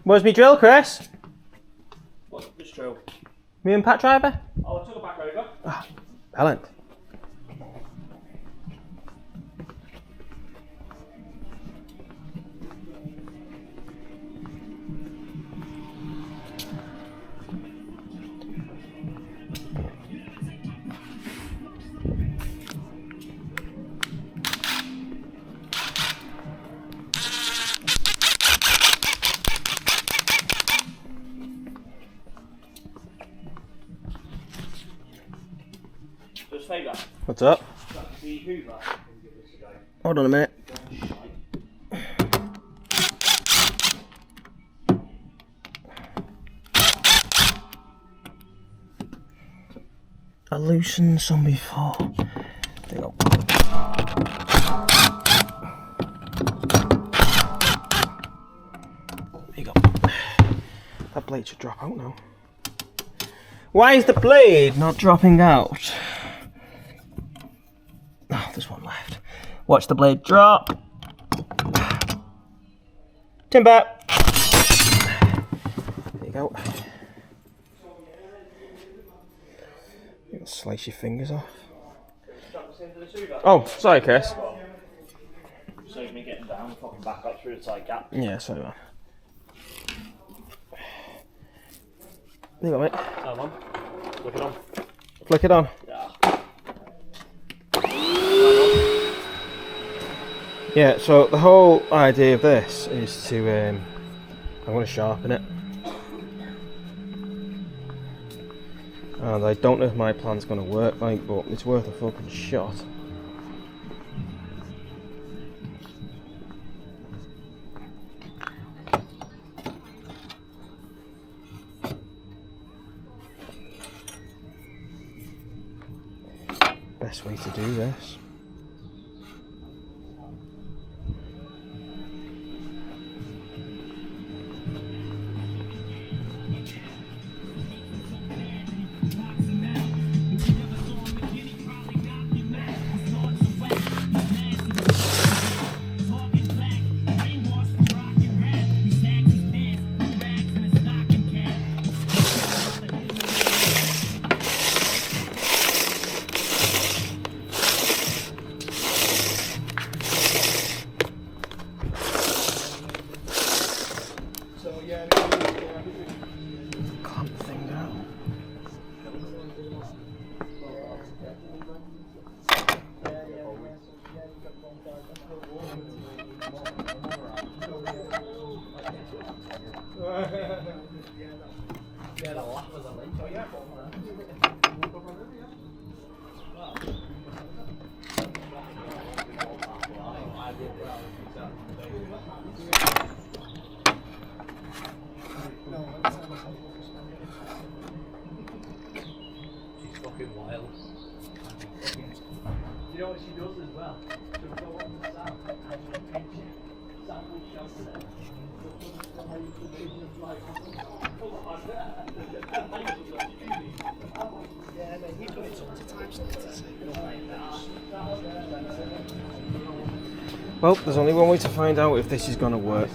Where's me drill, Chris? What's this drill? Me and Pat Driver? Oh, I took it back over. Ah, Helen. Just say that. What's up? That's the Hoover. Hold on a minute. I loosened some before. There you go. There you go. That blade should drop out now. Why is the blade not dropping out? Oh, there's one left. Watch the blade drop. Timber. There you go. You can slice your fingers off. Oh, sorry, Chris. Save me getting down, fucking back up through the tight gap. Yeah, sorry, man. There you go, mate. Come on. Flick it on. Flick it on. Yeah. Yeah, so the whole idea of this is to, I'm going to sharpen it. And I don't know if my plan's going to work, like, but it's worth a fucking shot. Best way to do this. Clamp the thing down. She's fucking wild. You know what she does as well? She'll go on the sound and she'll pinch it. Sam will shout to them. Yeah, mate, you've done it tons of times. Well, there's only one way to find out if this is going to work.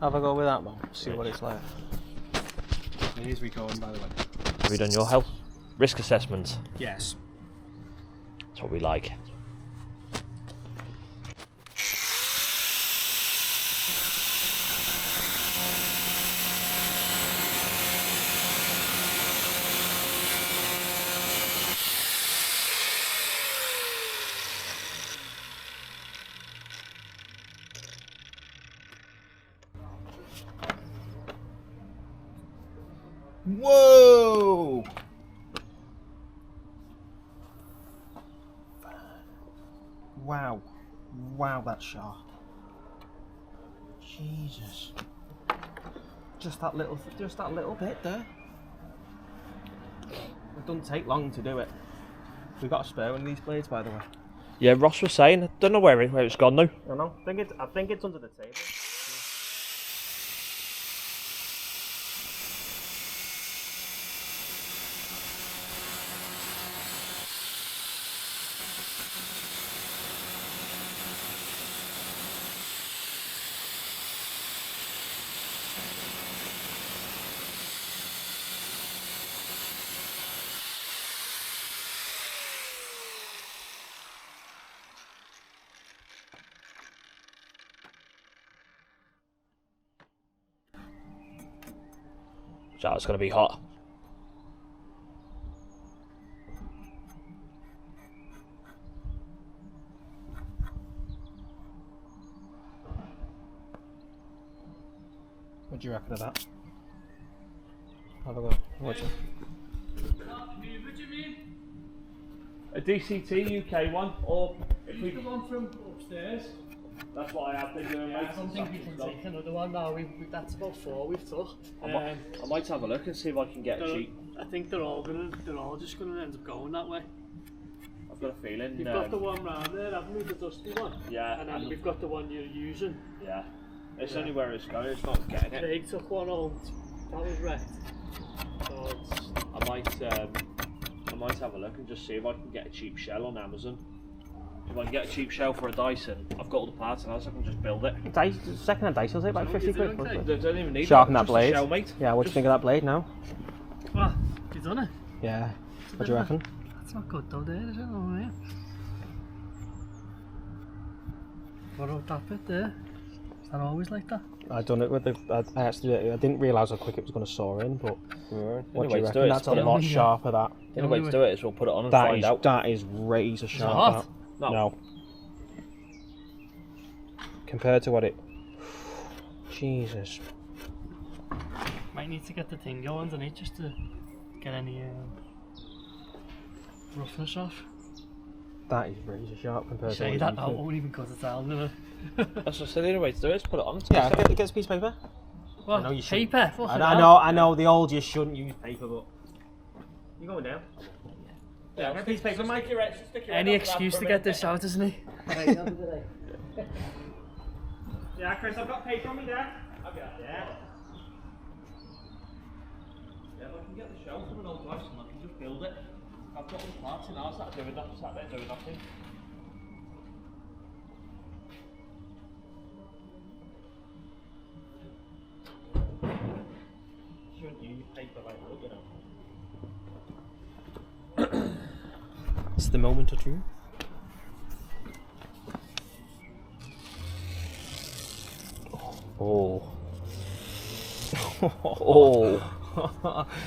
Have a go with that one, see what it's like. It is recording, by the way. Have you done your health risk assessment? Yes. That's what we like. Whoa! Wow. Wow, that's sharp. Jesus. Just that little bit there. It doesn't take long to do it. We've got a spare one of these blades, by the way. Yeah, Ross was saying, I don't know where it's gone now. I know. I think it's under the table. So it's going to be hot. What do you reckon of that? Have a go. Watch it. A DCTUK one, or if we... The one from upstairs. That's what I have been doing. I don't think we can take another one now. That's about 4 we've took. I might have a look and see if I can get a cheap. I think they're all just gonna end up going that way. I've got a feeling. We've got the one round there, haven't we? The dusty one. Yeah. And then we've got the one you're using. Yeah. It's only where it's going. It's not getting it. They took one home. That was wrecked. So it's... I might have a look and just see if I can get a cheap shell on Amazon. If I can get a cheap shell for a Dyson, I've got all the parts and I can just build it. Second-hand Dyson will take about 50 quid. They don't even need Sharpen that just blade. A shell, mate. Yeah, what do you think of that blade now? Well, you done it? Yeah. What do you reckon? That's not good though, there, is it? Oh, yeah. What about that bit there? Is that always like that? I done it with the. I actually did it. I didn't realise how quick it was going to saw in, but what do you reckon? That's a lot sharper. That. The only way to do it is we'll put it on and That find is out. that is razor sharp. hot? That. No. Compared to what it. Jesus. Might need to get the thing going underneath just to get any roughness off. That is razor sharp compared to. Say that now, won't even cut it down, will it? That's the only way to do it is put it on. Yeah, get a piece of paper. What? I know you shouldn't. Paper? I know the old you shouldn't use paper, but you going down? Yeah, get a piece of paper, Mike. Any excuse to get this out, isn't he? Yeah, Chris, I've got paper on me there. Yeah. Yeah, if I can get the shell from an old Dyson, I can just build it. I've got all the parts in ours that are doing that, sat there doing nothing. Shouldn't use paper like that, you know. It's the moment of truth. Oh. Oh.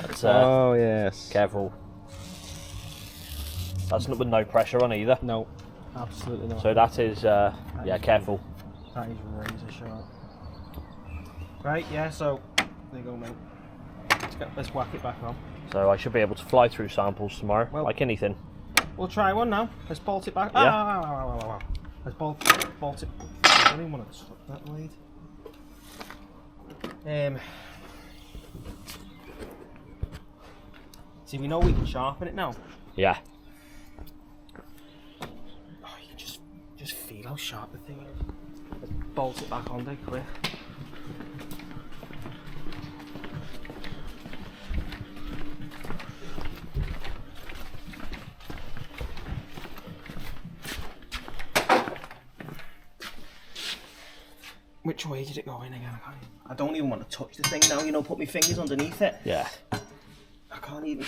That's, Oh yes. careful. That's not with no pressure on either. No, absolutely not. So that is, yeah, careful. That is razor sharp. Right, yeah. So there you go, mate. Let's whack it back on. So I should be able to fly through samples tomorrow, Well- like anything. We'll try one now. Let's bolt it back. Yeah. Let's bolt it. I don't even want to touch that blade. See, we know we can sharpen it now. Yeah. Oh, you just feel how sharp the thing is. Let's bolt it back on there quick. Which way did it go in again? I don't even want to touch the thing now, you know, put my fingers underneath it. Yeah. I can't even.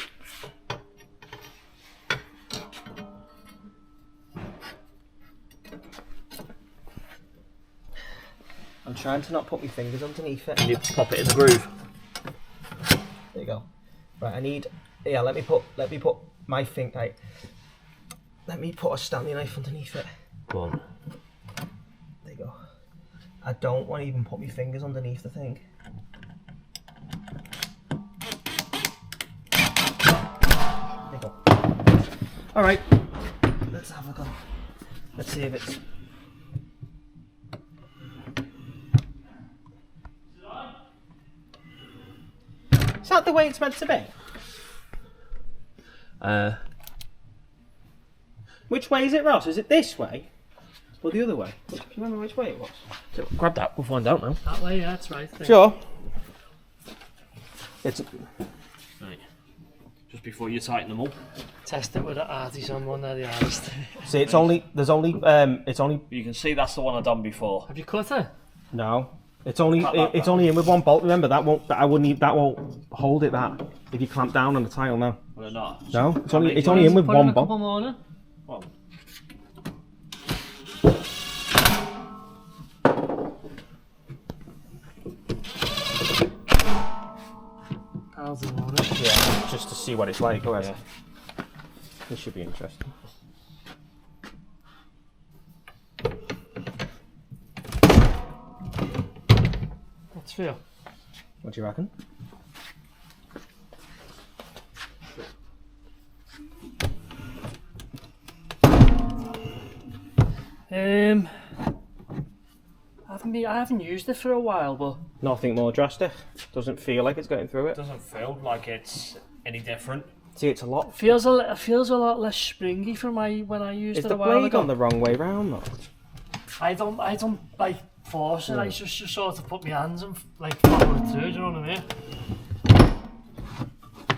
I'm trying to not put my fingers underneath it. You pop it in the groove. There you go. Right, I need. Yeah, let me put my thing. Right, let me put a Stanley knife underneath it. Go on. There you go. I don't want to even put my fingers underneath the thing. There you go. All right, let's have a go. Let's see if it's. Is that the way it's meant to be? Which way is it, Ross? Is it this way? Or the other way? Do you remember which way it was? So, grab that, we'll find out now. That way, yeah, that's right. Sure. It's. Right. Just before you tighten them up. Test it with an artisan one, there, the hardest. See, it's only. There's only. It's only. You can see that's the one I've done before. Have you cut it? No. It's only. Cut that It's back. only in with one bolt. Remember that won't. I wouldn't. That won't hold it. That. If you clamp down on the tile now. Will it not? No. It's only. It's only in with Put in one a couple bolt. more, no? Well, How's the water? Yeah. Just to see what it's like. Go ahead. Yeah. This should be interesting. What's for you? What do you reckon? I haven't used it for a while, but Nothing more drastic. Doesn't feel like it's getting through it it. doesn't feel like it's any different. See, it's a lot. feels a lot less springy for when I used Is it the a while blade ago. on the wrong way round though? I don't like force it. I just sort of put my hands and like follow it through. Do you know what I mean?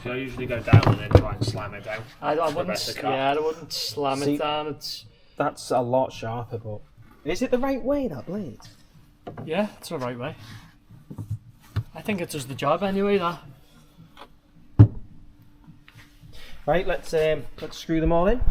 So I usually go down and then try and slam it down. I wouldn't. better cut. Yeah, I wouldn't slam See- it down. It's That's a lot sharper, but is it the right way, that blade? yeah, it's the right way. I think it does the job anyway. That. Right, let's screw them all in.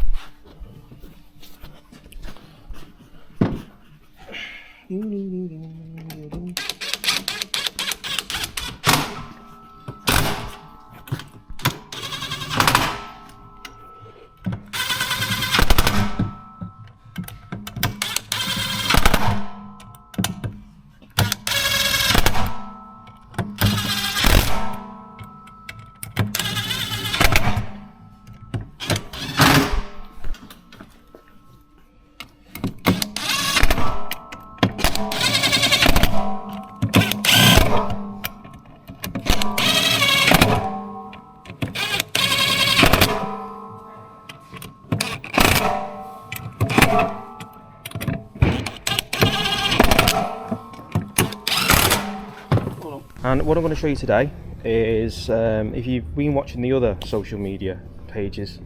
And what I'm going to show you today is, if you've been watching the other social media pages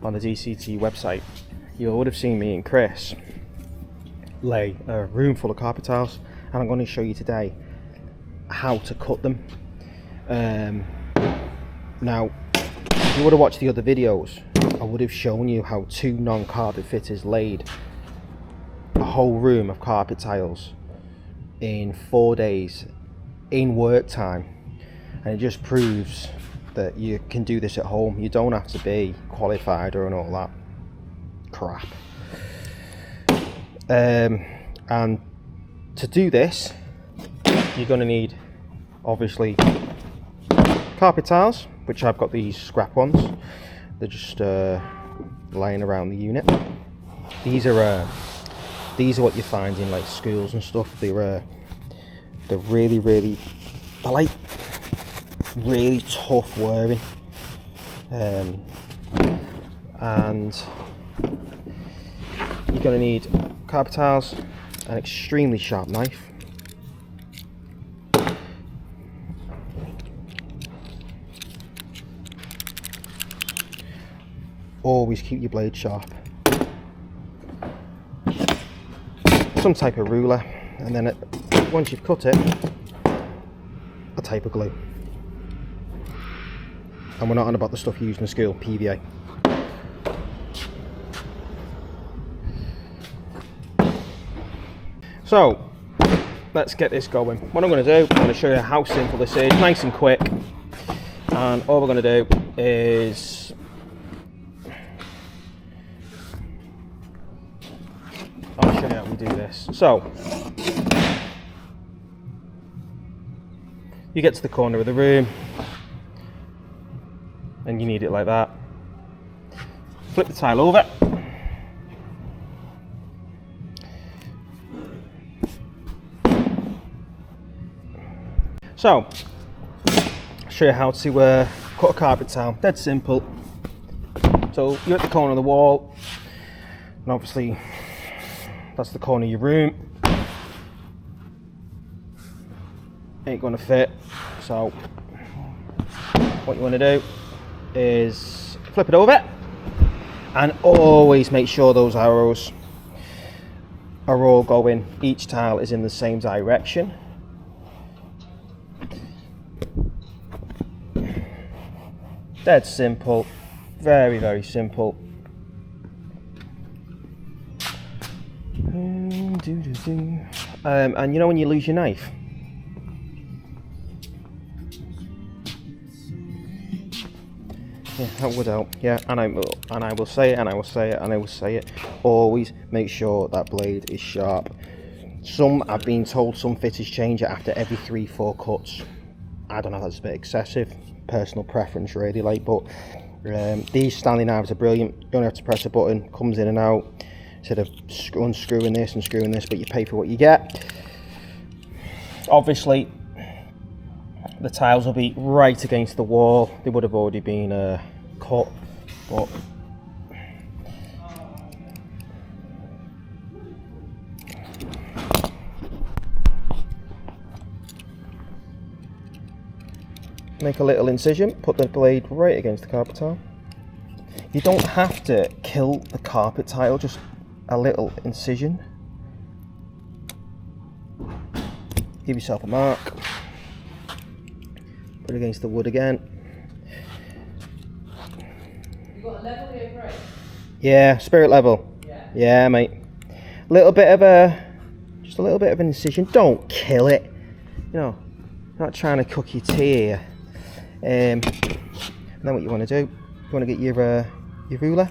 on the DCT website, you would have seen me and Chris lay a room full of carpet tiles, and I'm going to show you today how to cut them. Now, if you would have watched the other videos, I would have shown you how two non-carpet fitters laid a whole room of carpet tiles in 4 days in work time, and it just proves that you can do this at home. You don't have to be qualified or all that crap. And to do this, you're going to need obviously carpet tiles, which I've got these scrap ones. They're just lying around the unit. These are what you find in like schools and stuff. They're really, they're like really tough wearing, and you're going to need carpet tiles, an extremely sharp knife, always keep your blade sharp, some type of ruler, and then once you've cut it, a type of glue. And we're not on about the stuff used in school, PVA. So, let's get this going. What I'm going to do, I'm going to show you how simple this is, nice and quick. And all we're going to do is I'll show you how we do this. So, you get to the corner of the room and you need it like that. Flip the tile over, So, I'll show you how to cut a carpet tile. Dead simple. So you're at the corner of the wall, and obviously that's the corner of your room. Ain't gonna fit. So what you want to do is flip it over, and always make sure those arrows are all going, each tile is in the same direction. Dead simple, very, very simple. And you know when you lose your knife? Yeah, that would help. Yeah, and I will say it, and I will say it, and I will say it. Always make sure that blade is sharp. I've been told some fitters change it after every 3-4 cuts. I don't know, that's a bit excessive. Personal preference, really. Like, but these Stanley knives are brilliant. You only have to press a button, comes in and out. Instead of unscrewing this and screwing this, but you pay for what you get. Obviously, the tiles will be right against the wall. They would have already been cut, but make a little incision, put the blade right against the carpet tile. You don't have to kill the carpet tile, just a little incision. Give yourself a mark. Put it against the wood again. You got a level here, right? Yeah, spirit level. Yeah, mate. Just a little bit of an incision. Don't kill it. You know, not trying to cook your tea here. And then what you want to do, you want to get your ruler.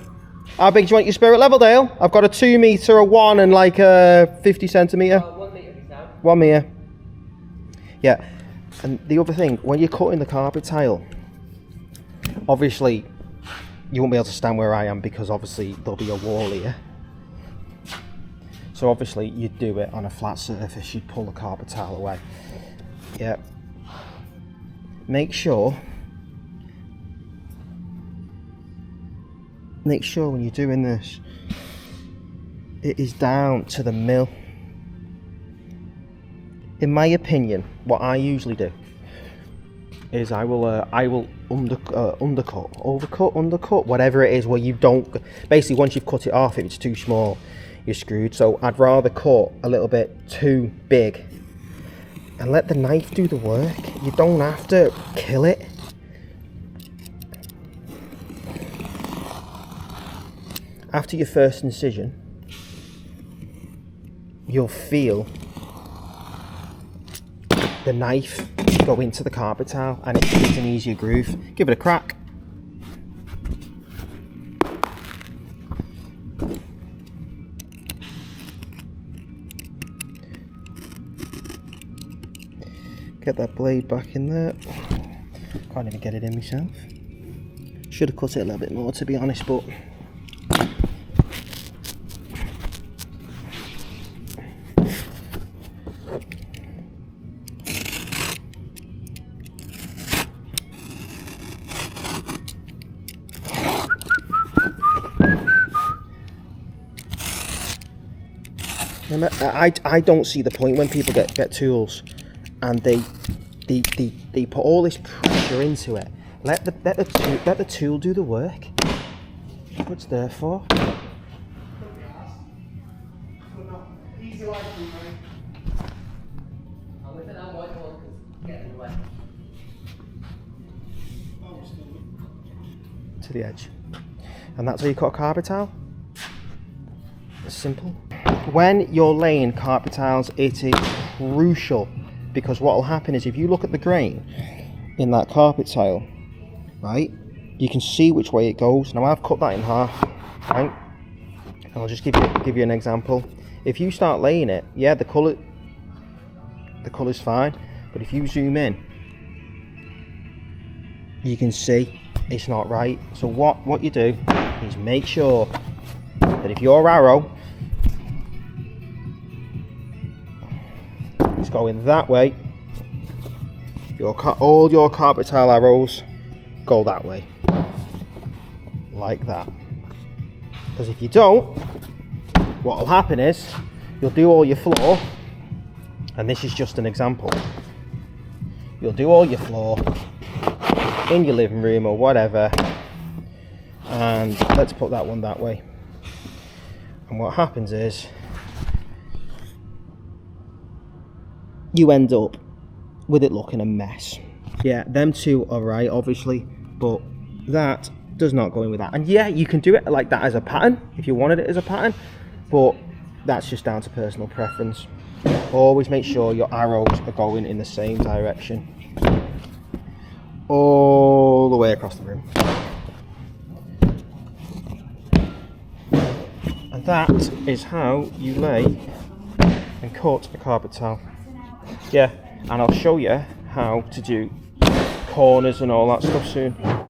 How big do you want your spirit level, Dale? I've got a 2 meter, a 1, and like a 50 centimeter. 1 meter, please, now. 1 meter. Yeah. And the other thing, when you're cutting the carpet tile, obviously you won't be able to stand where I am because obviously there'll be a wall here. So obviously you'd do it on a flat surface, you'd pull the carpet tile away. Yeah. Make sure when you're doing this, it is down to the mill. In my opinion, what I usually do is I will undercut, whatever it is, where you don't, basically once you've cut it off, if it's too small, you're screwed. So I'd rather cut a little bit too big and let the knife do the work. You don't have to kill it. After your first incision, you'll feel the knife go into the carpet tile and it's an easier groove. Give it a crack. Get that blade back in there. Can't even get it in myself. Should have cut it a little bit more, to be honest, but I don't see the point when people get tools and they put all this pressure into it. Let the tool do the work. That's what it's there for. To the edge. And that's how you cut a carpet tile. It's simple. When you're laying carpet tiles, it is crucial, because what will happen is if you look at the grain in that carpet tile, right, you can see which way it goes. Now I've cut that in half, right, and I'll just give you an example. If you start laying it, yeah, the colour's fine, but if you zoom in, you can see it's not right. So what you do is make sure that if your arrow is going that way, all your carpet tile arrows go that way, like that. Because if you don't, what will happen is you'll do all your floor, and this is just an example. You'll do all your floor in your living room or whatever, and let's put that one that way. And what happens is you end up with it looking a mess. Yeah, them two are right, obviously, but that does not go in with that. And yeah, you can do it like that as a pattern if you wanted it as a pattern, but that's just down to personal preference. Always make sure your arrows are going in the same direction all the way across the room. And that is how you lay and cut a carpet tile. Yeah, and I'll show you how to do corners and all that stuff soon.